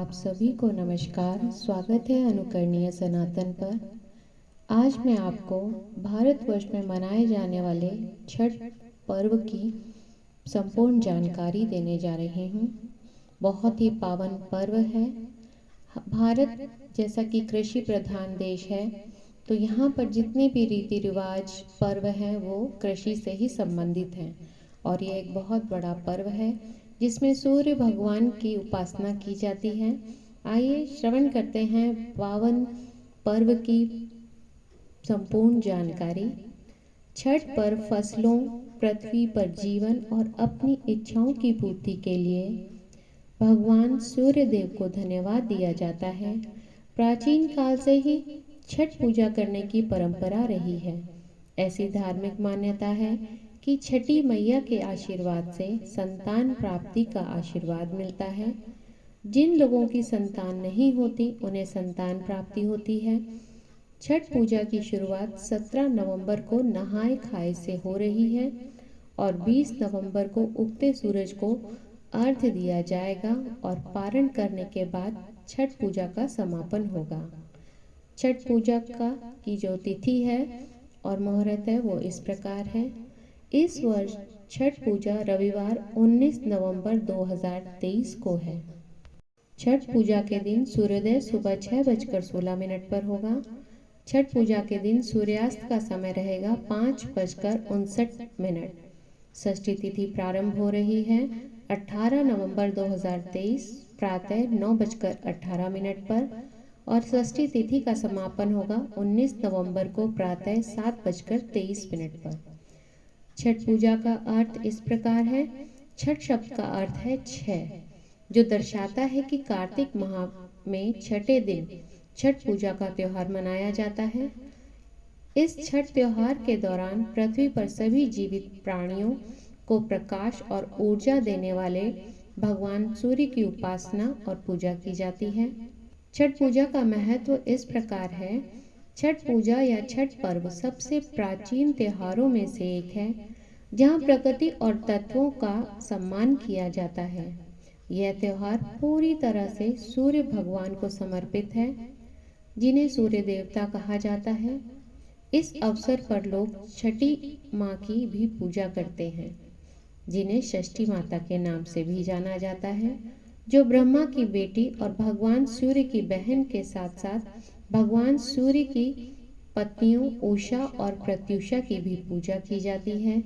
आप सभी को नमस्कार। स्वागत है अनुकरणीय सनातन पर। आज मैं आपको भारतवर्ष में मनाए जाने वाले छठ पर्व की संपूर्ण जानकारी देने जा रही हूँ। बहुत ही पावन पर्व है। भारत जैसा कि कृषि प्रधान देश है, तो यहाँ पर जितने भी रीति रिवाज पर्व हैं वो कृषि से ही संबंधित हैं। और ये एक बहुत बड़ा पर्व है जिसमें सूर्य भगवान की उपासना की जाती है। आइए श्रवण करते हैं पावन पर्व की संपूर्ण जानकारी। छठ पर्व फसलों, पृथ्वी पर जीवन और अपनी इच्छाओं की पूर्ति के लिए भगवान सूर्य देव को धन्यवाद दिया जाता है। प्राचीन काल से ही छठ पूजा करने की परंपरा रही है। ऐसी धार्मिक मान्यता है कि छठी मैया के आशीर्वाद से संतान प्राप्ति का आशीर्वाद मिलता है। जिन लोगों की संतान नहीं होती उन्हें संतान प्राप्ति होती है। छठ पूजा की शुरुआत 17 नवंबर को नहाय खाए से हो रही है और 20 नवंबर को उगते सूरज को अर्घ्य दिया जाएगा और पारण करने के बाद छठ पूजा का समापन होगा। छठ पूजा की जो तिथि है और मुहूर्त है वो इस प्रकार है। इस वर्ष छठ पूजा रविवार 19 नवंबर 2023 को है। छठ पूजा के दिन सूर्योदय सुबह 6:16 पर होगा। छठ पूजा के दिन सूर्यास्त का समय रहेगा 5:59। षष्ठी तिथि प्रारंभ हो रही है 18 नवंबर 2023 प्रातः 9:18 पर और षष्ठी तिथि का समापन होगा 19 नवंबर को प्रातः 7:23 पर। छठ पूजा का अर्थ इस प्रकार है। छठ शब्द का अर्थ है 6, जो दर्शाता है कि कार्तिक माह में छठे दिन छठ पूजा का त्योहार मनाया जाता है। इस छठ त्योहार के दौरान पृथ्वी पर सभी जीवित प्राणियों को प्रकाश और ऊर्जा देने वाले भगवान सूर्य की उपासना और पूजा की जाती है। छठ पूजा का महत्व इस प्रकार है। छठ पूजा या छठ पर्व सबसे प्राचीन त्योहारों में से एक है जहाँ प्रकृति और तत्वों का सम्मान किया जाता है। यह त्योहार पूरी तरह से सूर्य भगवान को समर्पित है, जिन्हें सूर्य देवता कहा जाता है। इस अवसर पर लोग छठी माँ की भी पूजा करते हैं, जिन्हें षष्ठी माता के नाम से भी जाना जाता है, जो ब्रह्मा की बेटी और भगवान सूर्य की बहन के साथ साथ भगवान सूर्य की पत्नियों उषा और प्रत्युषा की भी पूजा की जाती है।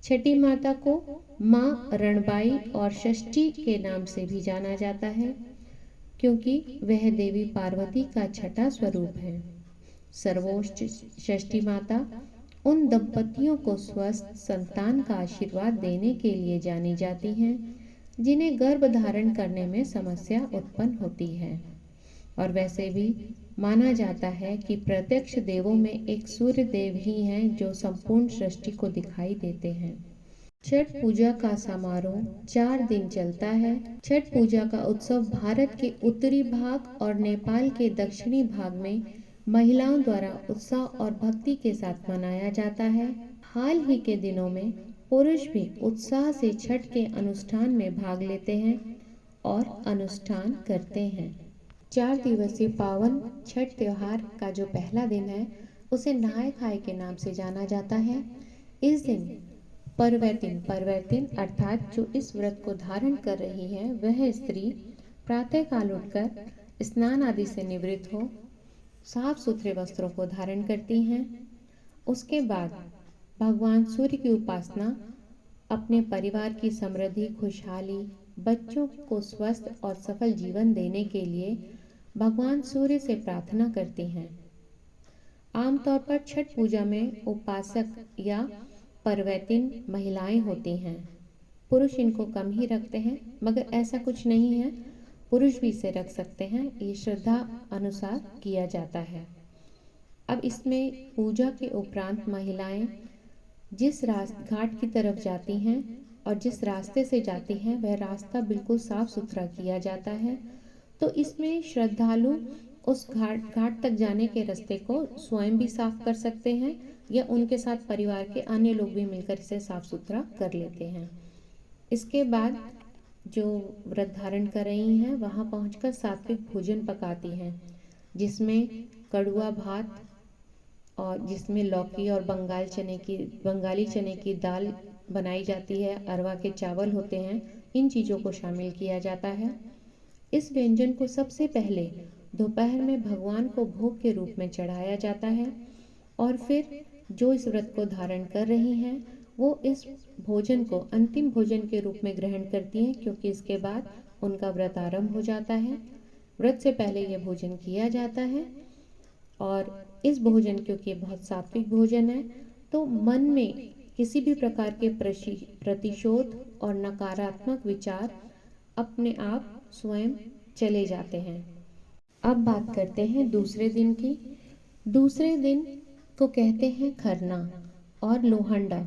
छठी माता को माँ रणबाई और षष्ठी के नाम से भी जाना जाता है, क्योंकि वह देवी पार्वती का छठा स्वरूप है। सर्वोच्च षष्ठी माता उन दंपतियों को स्वस्थ संतान का आशीर्वाद देने के लिए जानी जाती हैं जिन्हें गर्भ धारण करने में समस्या उत्पन्न होती है। और वैसे भी माना जाता है कि प्रत्यक्ष देवों में एक सूर्य देव ही हैं जो संपूर्ण सृष्टि को दिखाई देते हैं। छठ पूजा का समारोह 4 दिन चलता है। छठ पूजा का उत्सव भारत के उत्तरी भाग और नेपाल के दक्षिणी भाग में महिलाओं द्वारा उत्साह और भक्ति के साथ मनाया जाता है। हाल ही के दिनों में पुरुष भी उत्साह से छठ के अनुष्ठान में भाग लेते हैं और अनुष्ठान करते हैं। 4 दिवसीय पावन छठ त्योहार का जो पहला दिन है उसे नहाय खाए के नाम से जाना जाता है। इस दिन परवैतिन अर्थात जो इस व्रत को धारण कर रही है वह स्त्री प्रातः काल उठकर स्नान आदि से निवृत्त हो साफ सुथरे वस्त्रों को धारण करती हैं। उसके बाद भगवान सूर्य की उपासना, अपने परिवार की समृद्धि, खुशहाली, बच्चों को स्वस्थ और सफल जीवन देने के लिए भगवान सूर्य से प्रार्थना करती हैं। आमतौर पर छठ पूजा में उपासक या परवैतिन महिलाएं होती हैं। पुरुष इनको कम ही रखते हैं, मगर ऐसा कुछ नहीं है, पुरुष भी इसे रख सकते हैं। ये श्रद्धा अनुसार किया जाता है। अब इसमें पूजा के उपरांत महिलाएं जिस घाट की तरफ जाती हैं और जिस रास्ते से जाती हैं वह रास्ता बिल्कुल साफ सुथरा किया जाता है। तो इसमें श्रद्धालु उस घाट तक जाने के रास्ते को स्वयं भी साफ कर सकते हैं या उनके साथ परिवार के अन्य लोग भी मिलकर इसे साफ सुथरा कर लेते हैं। इसके बाद जो व्रत धारण कर रही हैं वहाँ पहुंचकर सात्विक भोजन पकाती हैं, जिसमें कड़ुआ भात और जिसमें लौकी और बंगाली चने की दाल बनाई जाती है, अरवा के चावल होते हैं, इन चीज़ों को शामिल किया जाता है। इस व्यंजन को सबसे पहले दोपहर में भगवान को भोग के रूप में चढ़ाया जाता है और फिर जो इस व्रत को धारण कर रही हैं वो इस भोजन को अंतिम भोजन के रूप में ग्रहण करती हैं, क्योंकि इसके बाद उनका व्रत आरंभ हो जाता है। व्रत से पहले ये भोजन किया जाता है और इस भोजन क्योंकि बहुत सात्विक भोजन है तो मन में किसी भी प्रकार के प्रतिशोध और नकारात्मक विचार अपने आप स्वयं चले जाते हैं। अब बात करते हैं दूसरे दिन की। दूसरे दिन को कहते हैं खरना और लोहंडा।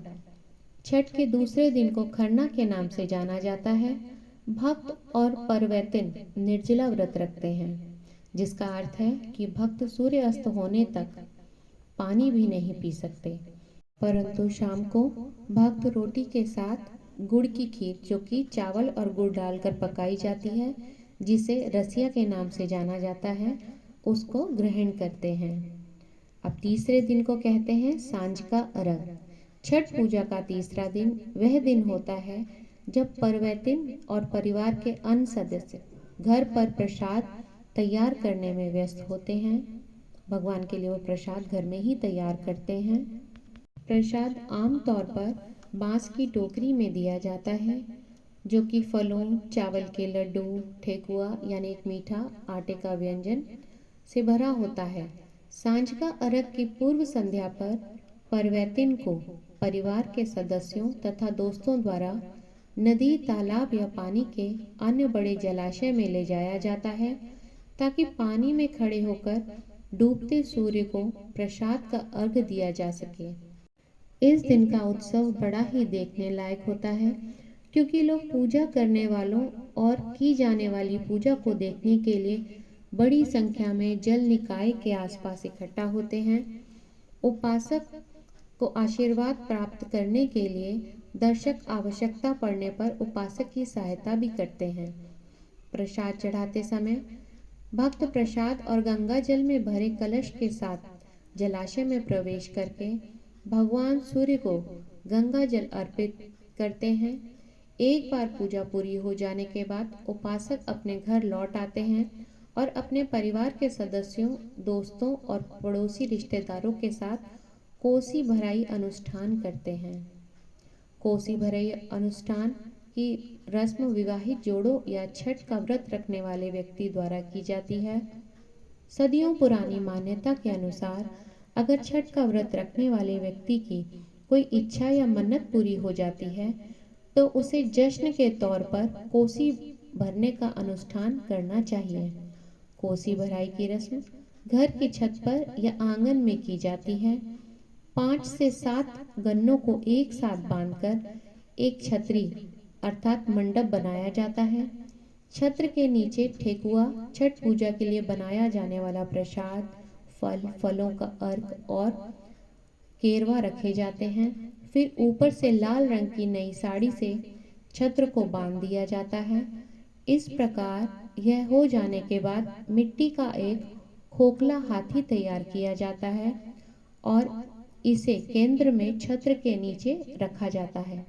छठ के दूसरे दिन को खरना के नाम से जाना जाता है। भक्त और परवैतिन निर्जला व्रत रखते हैं, जिसका अर्थ है कि भक्त सूर्य अस्त होने तक पानी भी नहीं पी सकते, परंतु शाम को भक्त रोटी के साथ गुड़ की खीर, जो कि चावल और गुड़ डालकर पकाई जाती है, जिसे रसिया के नाम से जाना जाता है, उसको ग्रहण करते हैं। अब तीसरे दिन को कहते हैं सांझ का अर्घ। छठ पूजा का तीसरा दिन वह दिन होता है जब परवैतिन और परिवार के अन्य सदस्य घर पर प्रसाद तैयार करने में व्यस्त होते हैं। भगवान के लिए वो प्रसाद घर में ही तैयार करते हैं। प्रसाद आमतौर पर बांस की टोकरी में दिया जाता है, जो कि फलों, चावल के लड्डू, ठेकुआ यानी एक मीठा आटे का व्यंजन से भरा होता है। सांझ का अर्घ की पूर्व संध्या पर परवैतिन को परिवार के सदस्यों तथा दोस्तों द्वारा नदी, तालाब या पानी के अन्य बड़े जलाशय में ले जाया जाता है, ताकि पानी में खड़े होकर डूबते सूर्य को प्रसाद का अर्घ दिया जा सके। इस दिन का उत्सव बड़ा ही देखने लायक होता है, क्योंकि लोग पूजा करने वालों और की जाने वाली पूजा को देखने के लिए बड़ी संख्या में जल निकाय के आसपास इकट्ठा होते हैं। उपासक को आशीर्वाद प्राप्त करने के लिए दर्शक आवश्यकता पड़ने पर उपासक की सहायता भी करते हैं। प्रसाद चढ़ाते समय भक्त प्रसाद और गंगा जल में भरे कलश के साथ जलाशय में प्रवेश करके भगवान सूर्य को गंगा जल अर्पित करते हैं। एक बार पूजा पूरी हो जाने के बाद उपासक अपने घर लौट आते हैं और अपने परिवार के सदस्यों, दोस्तों और पड़ोसी रिश्तेदारों के साथ कोसी भराई अनुष्ठान करते हैं। कोसी भराई अनुष्ठान की रस्म विवाहित जोड़ों या छठ का व्रत रखने वाले व्यक्ति द्वारा की जाती है। सदियों पुरानी मान्यता के अनुसार अगर छठ का व्रत रखने वाले व्यक्ति की कोई इच्छा या मन्नत पूरी हो जाती है तो उसे जश्न के तौर पर कोसी भरने का अनुष्ठान करना चाहिए। कोसी भराई की रस्म घर की छत पर या आंगन में की जाती है। 5 से 7 गन्नों को एक साथ बांधकर एक छतरी अर्थात मंडप बनाया जाता है। छत्र के नीचे ठेकुआ, छठ पूजा के लिए बनाया जाने वाला प्रसाद, फलों का अर्घ और केरवा रखे जाते हैं। फिर ऊपर से लाल रंग की नई साड़ी से छत्र को बांध दिया जाता है। इस प्रकार यह हो जाने के बाद मिट्टी का एक खोखला हाथी तैयार किया जाता है और इसे केंद्र में छत्र के नीचे रखा जाता है।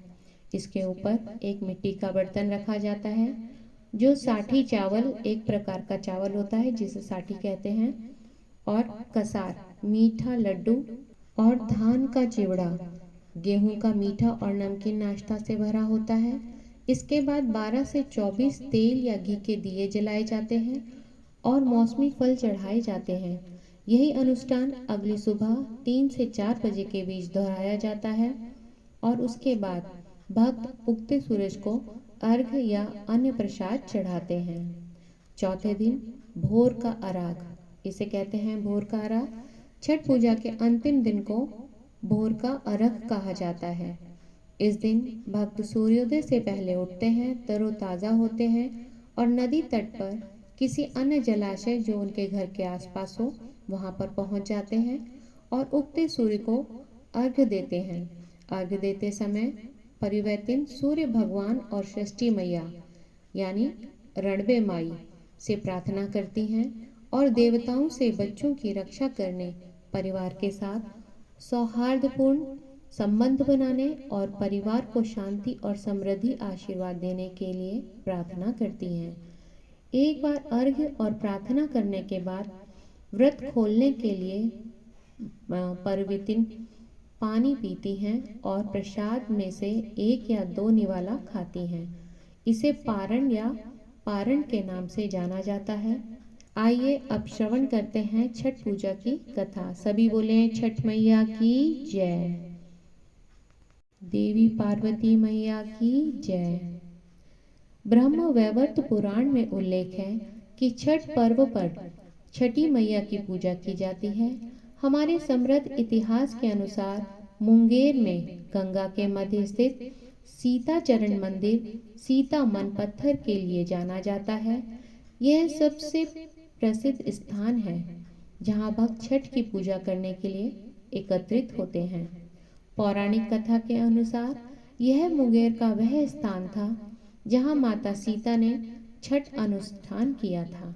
इसके ऊपर एक मिट्टी का बर्तन रखा जाता है, जो साठी चावल, एक प्रकार का चावल होता है जिसे साठी कहते हैं, और कसार, मीठा लड्डू और धान का चिवड़ा, गेहूं का मीठा और नमकीन नाश्ता से भरा होता है। इसके बाद 12 से 24 तेल या घी के दिए जलाए जाते हैं और मौसमी फल चढ़ाए जाते हैं। यही अनुष्ठान अगली सुबह 3 से 4 बजे के बीच दोहराया जाता है और उसके बाद भक्त उगते सूरज को अर्घ या अन्य प्रसाद चढ़ाते हैं। चौथे दिन भोर का अर्घ, इसे कहते हैं भोर का अर्घ। छठ पूजा के अंतिम दिन को भोर का अर्घ कहा जाता है। इस दिन भक्त सूर्योदय से पहले उठते हैं, तरोताज़ा होते हैं और नदी तट पर किसी अन्य जलाशय जो उनके घर के आसपास हो वहां पर पहुंच जाते हैं और उगते सूर्य को अर्घ देते हैं। अर्घ देते समय परिवर्तिन सूर्य भगवान और षष्ठी मैया यानी रणबे माई से प्रार्थना करती हैं और देवताओं से बच्चों की रक्षा करने, परिवार के साथ सौहार्दपूर्ण संबंध बनाने और परिवार को शांति और समृद्धि आशीर्वाद देने के लिए प्रार्थना करती हैं। एक बार अर्घ्य और प्रार्थना करने के बाद व्रत खोलने के लिए परवितिन पानी पीती हैं और प्रसाद में से 1 या 2 निवाला खाती हैं। इसे पारण या पारण के नाम से जाना जाता है। आइए अब श्रवण करते हैं छठ पूजा की कथा। सभी बोले छठ मैया की जय। देवी पार्वती मैया की जय। ब्रह्म वैवर्त पुराण में उल्लेख है कि छठ पर्व पर छठी मैया की पूजा की जाती है। हमारे समृद्ध इतिहास के अनुसार मुंगेर में गंगा के मध्य स्थित सीता चरण मंदिर सीता मन पत्थर के लिए जाना जाता है। यह सबसे प्रसिद्ध स्थान है जहां भक्त छठ की पूजा करने के लिए एकत्रित होते हैं। पौराणिक कथा के अनुसार यह मुंगेर का वह स्थान था जहां माता सीता ने छठ अनुष्ठान किया था।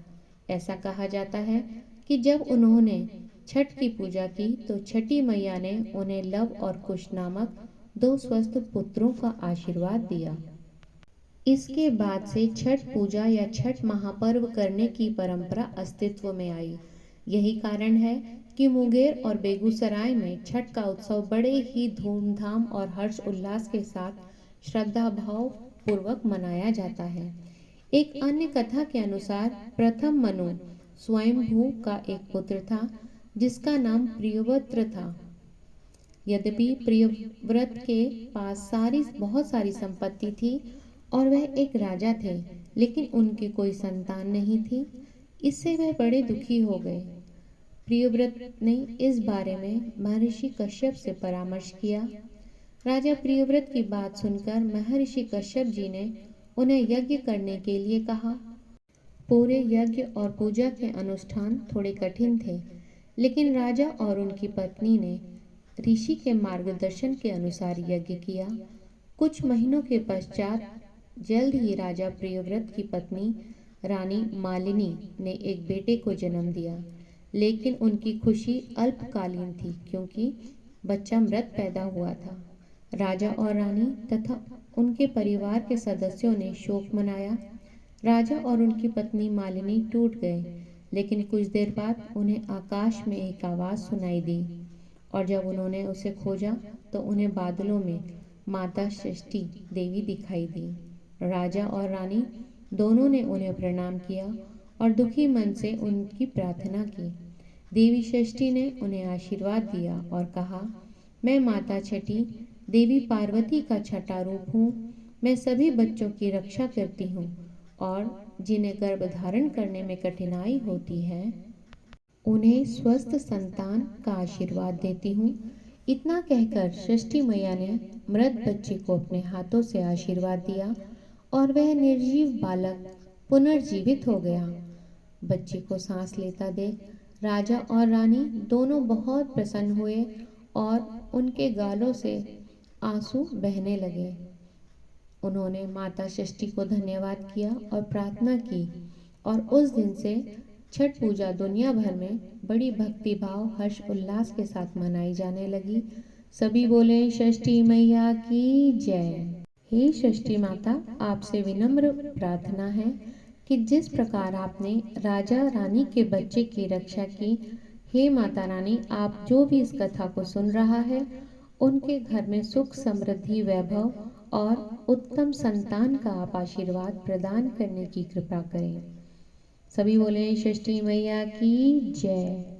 ऐसा कहा जाता है कि जब उन्होंने छठ की पूजा की तो छठी मैया ने उन्हें लव और कुश नामक 2 स्वस्थ पुत्रों का आशीर्वाद दिया। इसके बाद से छठ पूजा या छठ महापर्व करने की परंपरा अस्तित्व में आई। यही कारण है कि मुंगेर और बेगूसराय में छठ का उत्सव बड़े ही धूमधाम और हर्ष उल्लास के साथ श्रद्धा भाव पूर्वक मनाया जाता है। एक अन्य कथा के अनुसार प्रथम मनु स्वयंभू का एक पुत्र था जिसका नाम प्रियव्रत था। यद्यपि प्रियव्रत के पास बहुत सारी संपत्ति थी और वह एक राजा थे, लेकिन उनकी कोई संतान नहीं थी। इससे वह बड़े दुखी हो गए। प्रियव्रत ने इस बारे में महर्षि कश्यप से परामर्श किया। राजा प्रियव्रत की बात सुनकर महर्षि कश्यप जी ने उन्हें यज्ञ करने के लिए कहा। पूरे यज्ञ और पूजा के अनुष्ठान थोड़े कठिन थे, लेकिन राजा और उनकी पत्नी ने ऋषि के मार्गदर्शन के अनुसार यज्ञ किया। कुछ महीनों के पश्चात जल्द ही राजा प्रियव्रत की पत्नी रानी मालिनी ने एक बेटे को जन्म दिया, लेकिन उनकी खुशी अल्पकालीन थी क्योंकि बच्चा मृत पैदा हुआ था। राजा और रानी तथा उनके परिवार के सदस्यों ने शोक मनाया। राजा और उनकी पत्नी मालिनी टूट गए, लेकिन कुछ देर बाद उन्हें आकाश में एक आवाज़ सुनाई दी और जब उन्होंने उसे खोजा तो उन्हें बादलों में माता षष्ठी देवी दिखाई दी। राजा और रानी दोनों ने उन्हें प्रणाम किया और दुखी मन से उनकी प्रार्थना की। देवी षष्ठी ने उन्हें आशीर्वाद दिया और कहा, मैं माता छठी देवी पार्वती का छठा रूप हूँ। मैं सभी बच्चों की रक्षा करती हूँ और जिन्हें गर्भ धारण करने में कठिनाई होती है उन्हें स्वस्थ संतान का आशीर्वाद देती हूँ। इतना कहकर षष्ठी मैया ने मृत बच्चे को अपने हाथों से आशीर्वाद दिया और वह निर्जीव बालक पुनर्जीवित हो गया। बच्चे को सांस लेता देख राजा और रानी दोनों बहुत प्रसन्न हुए और उनके गालों से आंसू बहने लगे। उन्होंने माता षष्ठी को धन्यवाद किया और प्रार्थना की और उस दिन से छठ पूजा दुनिया भर में बड़ी भक्ति भाव हर्ष उल्लास के साथ मनाई जाने लगी। सभी बोले षष्ठी मैया की जय। हे षष्ठी माता, आपसे विनम्र प्रार्थना है कि जिस प्रकार आपने राजा रानी के बच्चे की रक्षा की, हे माता रानी, आप जो भी इस कथा को सुन रहा है उनके घर में सुख समृद्धि वैभव और उत्तम संतान का आप आशीर्वाद प्रदान करने की कृपा करें। सभी बोले षष्ठी मैया की जय।